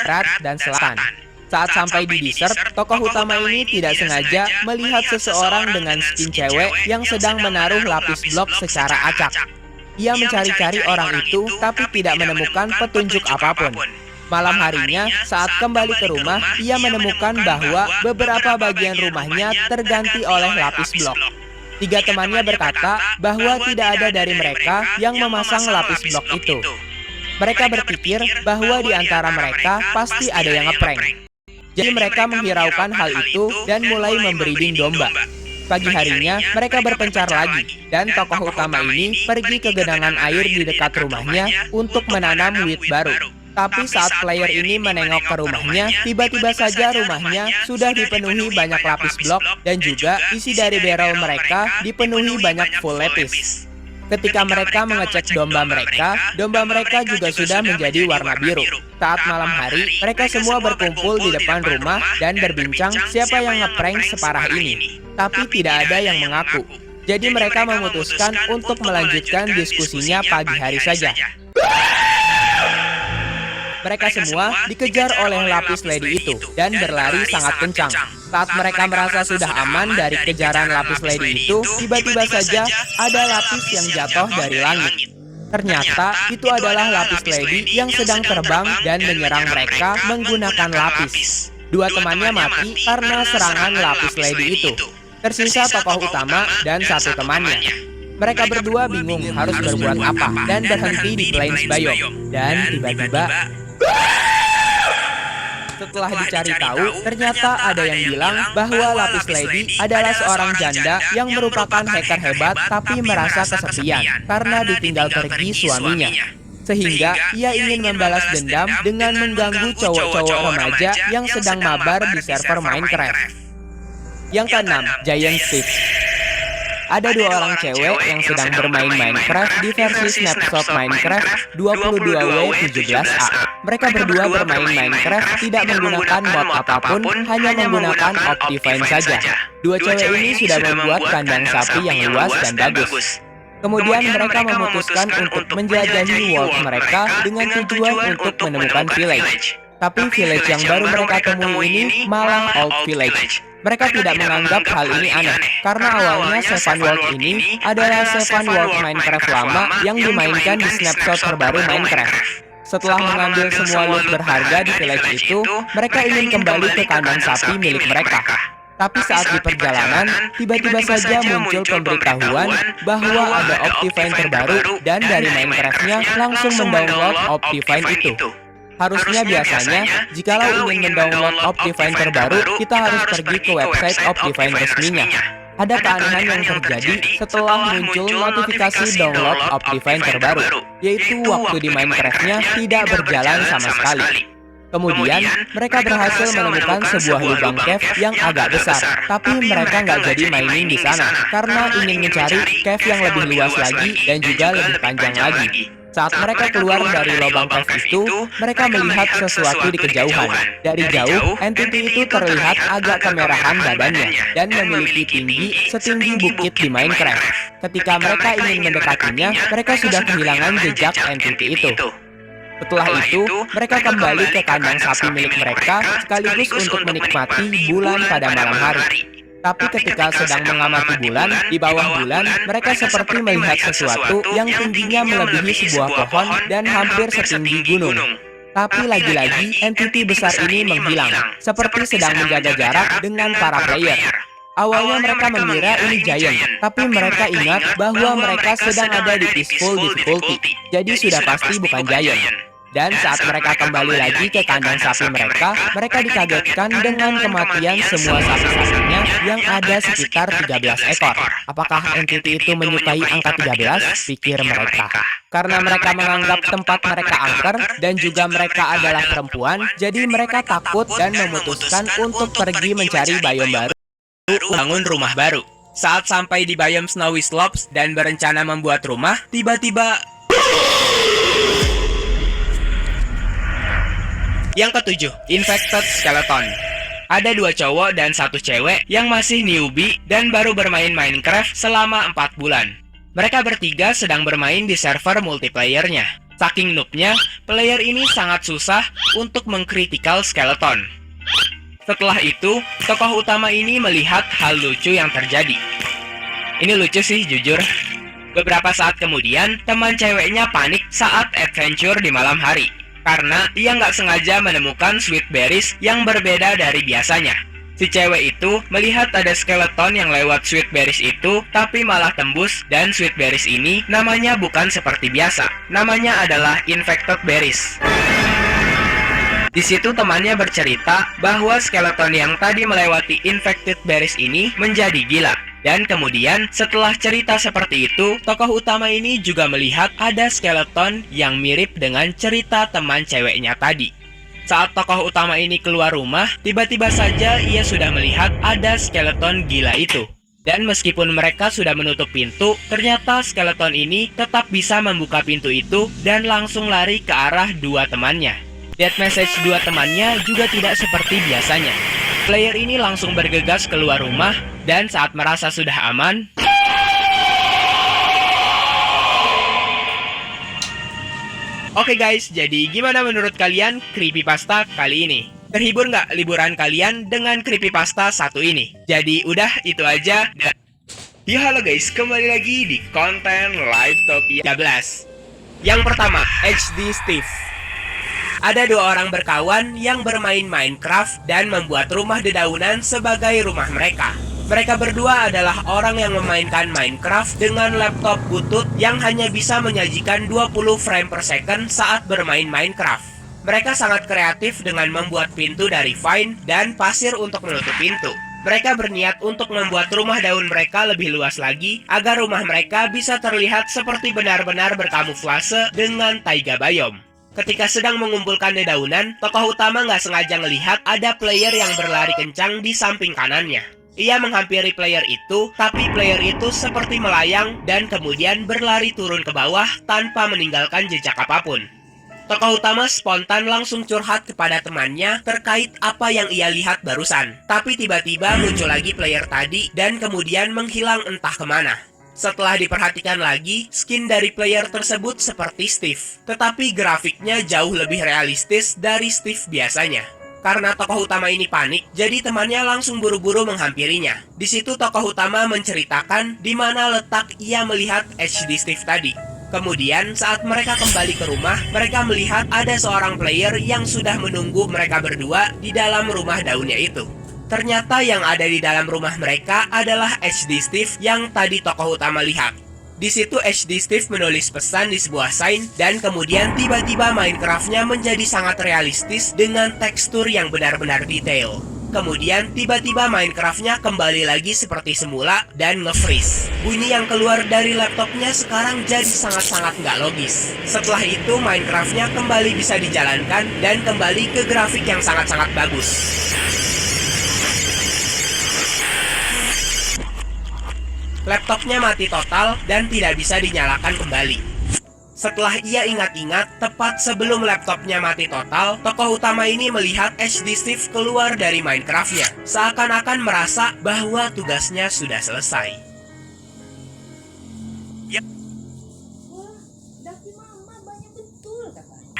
barat, dan selatan. Saat sampai di dessert, tokoh utama ini tidak sengaja melihat seseorang dengan skin cewek yang sedang menaruh lapis blok secara acak. Ia mencari-cari orang itu, tapi tidak menemukan petunjuk apapun. Malam harinya, saat kembali ke rumah, ia menemukan bahwa beberapa bagian rumahnya terganti oleh lapis blok. Tiga temannya berkata bahwa tidak ada dari mereka yang memasang lapis blok itu. Mereka berpikir bahwa di antara mereka pasti ada yang ngeprank. Jadi mereka menghiraukan hal itu dan mulai membreeding domba. Pagi harinya, mereka berpencar lagi, dan tokoh utama ini pergi ke genangan air di dekat rumahnya untuk menanam wheat baru. Tapi saat player ini menengok ke rumahnya, tiba-tiba saja rumahnya sudah dipenuhi banyak lapis blok, dan juga isi dari barrel mereka dipenuhi banyak full lapis. Ketika mereka mengecek domba mereka juga sudah menjadi warna biru. Saat malam hari, mereka semua berkumpul di depan rumah dan berbincang siapa yang ngeprank separah ini. Tapi tidak ada yang mengaku. Jadi mereka memutuskan untuk melanjutkan diskusinya pagi hari saja. Mereka semua dikejar oleh lapis lady itu dan berlari sangat kencang. Saat mereka merasa sudah aman dari kejaran lapis lady itu, tiba-tiba saja ada lapis yang jatuh dari langit. Ternyata itu adalah lapis lady yang sedang terbang dan menyerang mereka menggunakan lapis. Dua temannya mati karena serangan lapis lady itu. Tersisa tokoh utama dan satu temannya. Mereka berdua bingung harus berbuat apa dan berhenti di Plains Biome. Dan tiba-tiba setelah dicari tahu, ternyata ada yang bilang bahwa Lapis Lady adalah seorang janda yang merupakan hacker hebat tapi merasa kesepian karena ditinggal pergi suaminya. Sehingga ia ingin membalas dendam dengan mengganggu cowok-cowok remaja yang sedang mabar di server Minecraft. Yang keenam, Giant Steve. Ada dua orang cewek yang sedang bermain Minecraft di versi Snapshot Minecraft 22W17A. Mereka berdua bermain Minecraft tidak menggunakan mod apapun, hanya menggunakan Optifine saja. Dua cewek ini sudah membuat kandang sapi yang luas dan bagus. Kemudian mereka memutuskan untuk menjelajahi world mereka dengan tujuan untuk menemukan village. Tapi village yang baru mereka temui ini malah old village. Mereka tidak menganggap hal ini aneh, karena awalnya Seven World ini adalah Seven World Minecraft lama yang dimainkan di snapshot terbaru Minecraft. Setelah mengambil semua loot berharga di village itu, mereka ingin kembali ke kandang sapi milik mereka. Tapi saat di perjalanan, tiba-tiba saja muncul pemberitahuan bahwa ada Optifine terbaru dan dari Minecraft-nya langsung mendownload Optifine itu. Harusnya biasanya, jikalau ingin mendownload Optifine terbaru, kita harus pergi ke website Optifine resminya. Ada keanehan yang terjadi setelah muncul notifikasi download Optifine terbaru, yaitu waktu di Minecraft-nya tidak berjalan sama sekali. Kemudian, mereka berhasil menemukan sebuah lubang cave yang agak besar, tapi mereka nggak jadi mining di sana, karena ingin mencari cave yang lebih luas lagi dan juga lebih panjang lagi. Saat mereka keluar dari lubang cave itu, mereka melihat sesuatu di kejauhan. Dari jauh, entity itu terlihat agak kemerahan badannya dan memiliki tinggi setinggi bukit di Minecraft. Ketika mereka ingin mendekatinya, mereka sudah kehilangan jejak entity itu. Setelah itu, mereka kembali ke kandang sapi milik mereka sekaligus untuk menikmati bulan pada malam hari. Tapi ketika sedang mengamati bulan, di bawah bulan, mereka seperti melihat sesuatu yang tingginya melebihi sebuah pohon dan hampir setinggi gunung. Tapi lagi-lagi, entity besar ini menghilang, seperti sedang menjaga jarak dengan para player. Awalnya mereka mengira ini giant, tapi mereka ingat bahwa mereka sedang ada di peaceful difficulty, jadi sudah pasti bukan giant. Dan saat mereka kembali lagi ke kandang sapi mereka dikagetkan dengan kematian semua sapi-sapinya yang ada sekitar 13 ekor. Apakah entity itu menyukai angka 13? Pikir mereka. Karena mereka menganggap tempat mereka angker dan juga mereka adalah perempuan, jadi mereka takut dan memutuskan untuk pergi mencari biome baru, bangun rumah baru. Saat sampai di biome Snowy Slopes dan berencana membuat rumah, tiba-tiba yang ketujuh, Infected Skeleton. Ada dua cowok dan satu cewek yang masih newbie dan baru bermain Minecraft selama 4 bulan. Mereka bertiga sedang bermain di server multiplayernya. Saking noobnya, player ini sangat susah untuk mengkritikal skeleton. Setelah itu, tokoh utama ini melihat hal lucu yang terjadi. Ini lucu sih, jujur. Beberapa saat kemudian, teman ceweknya panik saat adventure di malam hari. Karena ia nggak sengaja menemukan sweet berries yang berbeda dari biasanya. Si cewek itu melihat ada skeleton yang lewat sweet berries itu, tapi malah tembus, dan sweet berries ini namanya bukan seperti biasa. Namanya adalah infected berries. Di situ temannya bercerita bahwa skeleton yang tadi melewati infected berries ini menjadi gila. Dan kemudian setelah cerita seperti itu, tokoh utama ini juga melihat ada skeleton yang mirip dengan cerita teman ceweknya tadi. Saat tokoh utama ini keluar rumah, tiba-tiba saja ia sudah melihat ada skeleton gila itu. Dan meskipun mereka sudah menutup pintu, ternyata skeleton ini tetap bisa membuka pintu itu dan langsung lari ke arah dua temannya. Death message dua temannya juga tidak seperti biasanya. Player ini langsung bergegas keluar rumah, dan saat merasa sudah aman, oke guys, jadi gimana menurut kalian creepypasta kali ini? Terhibur nggak liburan kalian dengan creepypasta satu ini? Jadi udah itu aja. Ya halo guys, kembali lagi di konten Live Top 13. Yang pertama, HD Steve. Ada dua orang berkawan yang bermain Minecraft dan membuat rumah dedaunan sebagai rumah mereka. Mereka berdua adalah orang yang memainkan Minecraft dengan laptop butut yang hanya bisa menyajikan 20 frame per second saat bermain Minecraft. Mereka sangat kreatif dengan membuat pintu dari vine dan pasir untuk menutup pintu. Mereka berniat untuk membuat rumah daun mereka lebih luas lagi agar rumah mereka bisa terlihat seperti benar-benar berkamuflase dengan taiga biome. Ketika sedang mengumpulkan dedaunan, tokoh utama nggak sengaja melihat ada player yang berlari kencang di samping kanannya. Ia menghampiri player itu, tapi player itu seperti melayang dan kemudian berlari turun ke bawah tanpa meninggalkan jejak apapun. Tokoh utama spontan langsung curhat kepada temannya terkait apa yang ia lihat barusan. Tapi tiba-tiba muncul lagi player tadi dan kemudian menghilang entah kemana. Setelah diperhatikan lagi, skin dari player tersebut seperti Steve, tetapi grafiknya jauh lebih realistis dari Steve biasanya. Karena tokoh utama ini panik, jadi temannya langsung buru-buru menghampirinya. Di situ tokoh utama menceritakan di mana letak ia melihat HD Steve tadi. Kemudian saat mereka kembali ke rumah, mereka melihat ada seorang player yang sudah menunggu mereka berdua di dalam rumah daunnya itu. Ternyata yang ada di dalam rumah mereka adalah HD Steve yang tadi tokoh utama lihat. Di situ HD Steve menulis pesan di sebuah sign dan kemudian tiba-tiba Minecraft-nya menjadi sangat realistis dengan tekstur yang benar-benar detail. Kemudian tiba-tiba Minecraft-nya kembali lagi seperti semula dan nge-freeze. Bunyi yang keluar dari laptopnya sekarang jadi sangat-sangat nggak logis. Setelah itu Minecraft-nya kembali bisa dijalankan dan kembali ke grafik yang sangat-sangat bagus. Laptopnya mati total dan tidak bisa dinyalakan kembali. Setelah ia ingat-ingat, tepat sebelum laptopnya mati total, tokoh utama ini melihat HD Steve keluar dari Minecraft-nya, seakan-akan merasa bahwa tugasnya sudah selesai.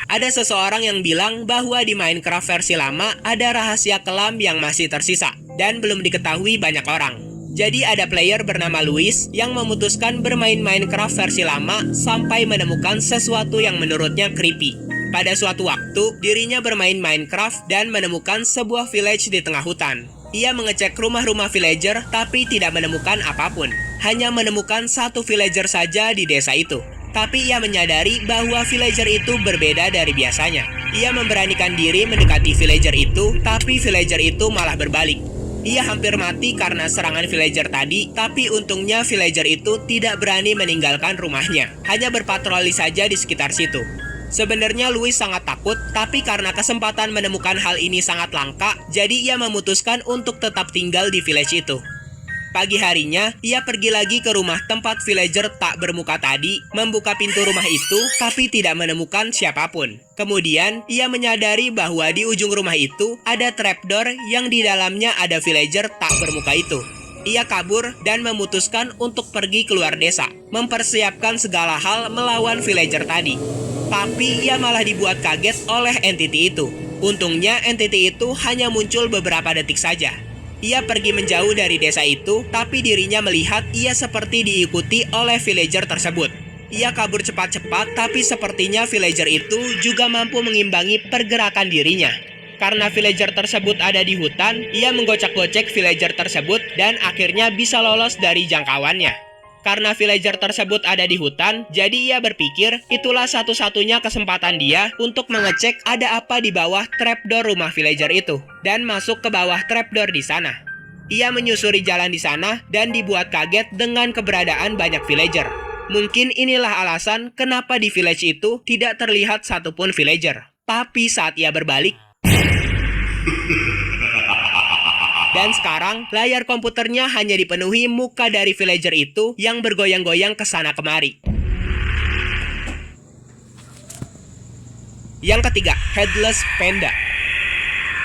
Ada seseorang yang bilang bahwa di Minecraft versi lama ada rahasia kelam yang masih tersisa dan belum diketahui banyak orang. Jadi ada player bernama Louis yang memutuskan bermain Minecraft versi lama sampai menemukan sesuatu yang menurutnya creepy. Pada suatu waktu, dirinya bermain Minecraft dan menemukan sebuah village di tengah hutan. Ia mengecek rumah-rumah villager tapi tidak menemukan apapun. Hanya menemukan satu villager saja di desa itu. Tapi ia menyadari bahwa villager itu berbeda dari biasanya. Ia memberanikan diri mendekati villager itu, tapi villager itu malah berbalik. Ia hampir mati karena serangan villager tadi, tapi untungnya villager itu tidak berani meninggalkan rumahnya. Hanya berpatroli saja di sekitar situ. Sebenarnya Louis sangat takut, tapi karena kesempatan menemukan hal ini sangat langka, jadi ia memutuskan untuk tetap tinggal di village itu. Pagi harinya, ia pergi lagi ke rumah tempat villager tak bermuka tadi, membuka pintu rumah itu, tapi tidak menemukan siapapun. Kemudian, ia menyadari bahwa di ujung rumah itu ada trapdoor yang di dalamnya ada villager tak bermuka itu. Ia kabur dan memutuskan untuk pergi keluar desa, mempersiapkan segala hal melawan villager tadi. Tapi ia malah dibuat kaget oleh entity itu. Untungnya entity itu hanya muncul beberapa detik saja. Ia pergi menjauh dari desa itu, tapi dirinya melihat ia seperti diikuti oleh villager tersebut. Ia kabur cepat-cepat, tapi sepertinya villager itu juga mampu mengimbangi pergerakan dirinya. Karena villager tersebut ada di hutan, ia menggocek-gocek villager tersebut dan akhirnya bisa lolos dari jangkauannya. Karena villager tersebut ada di hutan, jadi ia berpikir itulah satu-satunya kesempatan dia untuk mengecek ada apa di bawah trapdoor rumah villager itu, dan masuk ke bawah trapdoor di sana. Ia menyusuri jalan di sana dan dibuat kaget dengan keberadaan banyak villager. Mungkin inilah alasan kenapa di village itu tidak terlihat satupun villager. Tapi saat ia berbalik, dan sekarang, layar komputernya hanya dipenuhi muka dari villager itu yang bergoyang-goyang ke sana kemari. Yang ketiga, Headless Panda.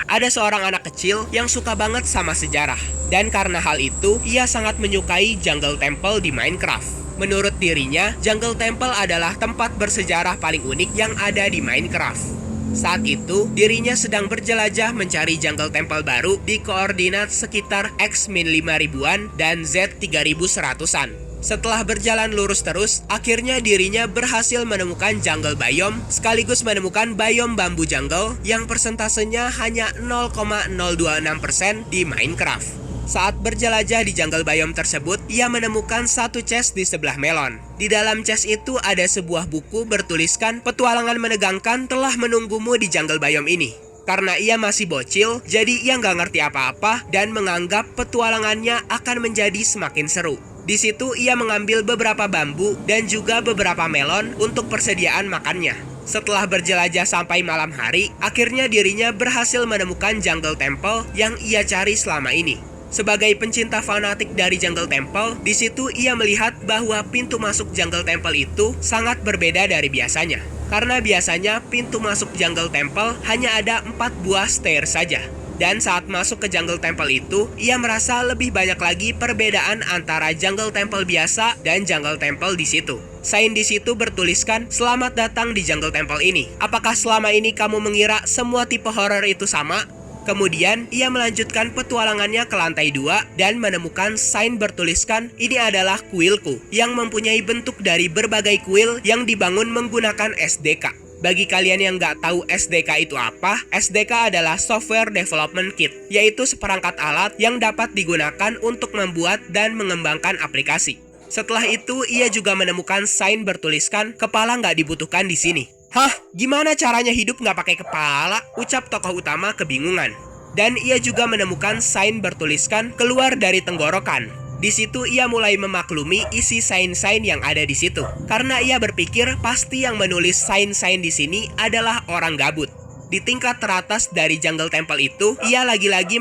Ada seorang anak kecil yang suka banget sama sejarah. Dan karena hal itu, ia sangat menyukai Jungle Temple di Minecraft. Menurut dirinya, Jungle Temple adalah tempat bersejarah paling unik yang ada di Minecraft. Saat itu, dirinya sedang berjelajah mencari Jungle Temple baru di koordinat sekitar X-5000-an dan Z3100-an. Setelah berjalan lurus terus, akhirnya dirinya berhasil menemukan Jungle Biome, sekaligus menemukan biome bambu jungle yang persentasenya hanya 0,026% di Minecraft. Saat berjelajah di Jungle Biome tersebut, ia menemukan satu chest di sebelah melon. Di dalam chest itu ada sebuah buku bertuliskan petualangan menegangkan telah menunggumu di Jungle Biome ini. Karena ia masih bocil, jadi ia nggak ngerti apa-apa dan menganggap petualangannya akan menjadi semakin seru. Di situ ia mengambil beberapa bambu dan juga beberapa melon untuk persediaan makannya. Setelah berjelajah sampai malam hari, akhirnya dirinya berhasil menemukan Jungle Temple yang ia cari selama ini. Sebagai pencinta fanatik dari Jungle Temple, di situ ia melihat bahwa pintu masuk Jungle Temple itu sangat berbeda dari biasanya. Karena biasanya pintu masuk Jungle Temple hanya ada 4 buah stair saja. Dan saat masuk ke Jungle Temple itu, ia merasa lebih banyak lagi perbedaan antara Jungle Temple biasa dan Jungle Temple di situ. Sign di situ bertuliskan, "Selamat datang di Jungle Temple ini. Apakah selama ini kamu mengira semua tipe horror itu sama?" Kemudian, ia melanjutkan petualangannya ke lantai 2 dan menemukan sign bertuliskan, "Ini adalah kuilku," yang mempunyai bentuk dari berbagai kuil yang dibangun menggunakan SDK. Bagi kalian yang nggak tahu SDK itu apa, SDK adalah Software Development Kit, yaitu seperangkat alat yang dapat digunakan untuk membuat dan mengembangkan aplikasi. Setelah itu, ia juga menemukan sign bertuliskan, "Kepala nggak dibutuhkan di sini." "Hah? Gimana caranya hidup nggak pakai kepala?" ucap tokoh utama kebingungan. Dan ia juga menemukan sign bertuliskan, "Keluar dari tenggorokan." Di situ ia mulai memaklumi isi sign-sign yang ada di situ. Karena ia berpikir pasti yang menulis sign-sign di sini adalah orang gabut. Di tingkat teratas dari Jungle Temple itu, ia lagi-lagi